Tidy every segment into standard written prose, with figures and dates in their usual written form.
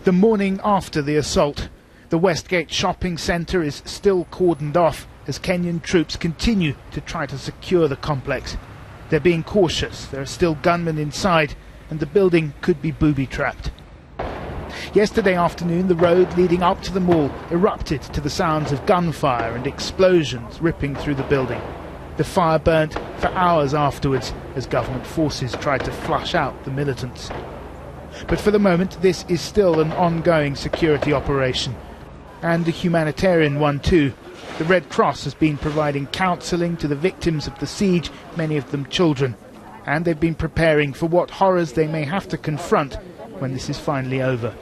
The morning after the assault, the Westgate shopping centre is still cordoned off as Kenyan troops continue to try to secure the complex. They're being cautious, there are still gunmen inside, and the building could be booby-trapped. Yesterday afternoon, the road leading up to the mall erupted to the sounds of gunfire and explosions ripping through the building. The fire burnt for hours afterwards as government forces tried to flush out the militants. But for the moment, this is still an ongoing security operation, and a humanitarian one too. The Red Cross has been providing counselling to the victims of the siege, many of them children, and they've been preparing for what horrors they may have to confront when this is finally over.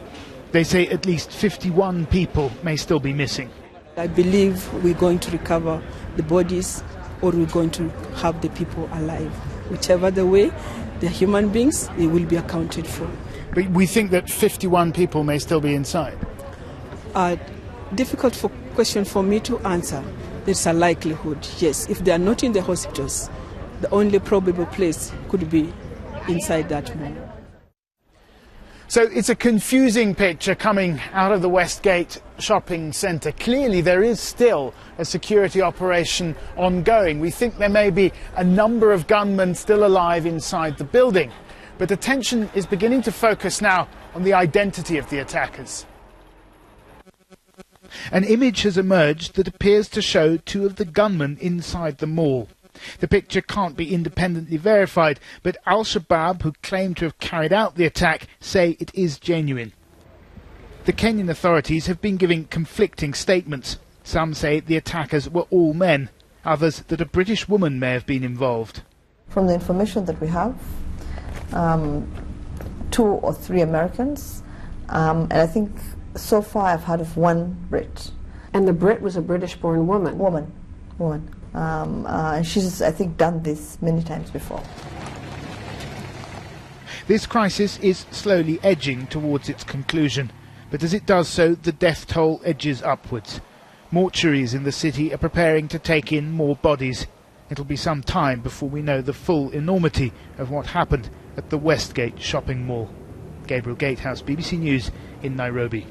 They say at least 51 people may still be missing. I believe we're going to recover the bodies, or we're going to have the people alive. Whichever the way, they're human beings, they will be accounted for. But we think that 51 people may still be inside. Difficult question for me to answer. There's a likelihood, yes. If they are not in the hospitals, the only probable place could be inside that mall. So it's a confusing picture coming out of the Westgate shopping centre. Clearly there is still a security operation ongoing. We think there may be a number of gunmen still alive inside the building. But attention is beginning to focus now on the identity of the attackers. An image has emerged that appears to show two of the gunmen inside the mall. The picture can't be independently verified, but Al-Shabaab, who claim to have carried out the attack, say it is genuine. The Kenyan authorities have been giving conflicting statements. Some say the attackers were all men, others that a British woman may have been involved. From the information that we have, 2 or 3 Americans, and I think so far I've heard of 1 Brit. And the Brit was a British-born woman? Woman. She's, I think, done this many times before. This crisis is slowly edging towards its conclusion, but as it does so, the death toll edges upwards. Mortuaries in the city are preparing to take in more bodies. It'll be some time before we know the full enormity of what happened at the Westgate shopping mall. Gabriel Gatehouse, BBC News in Nairobi.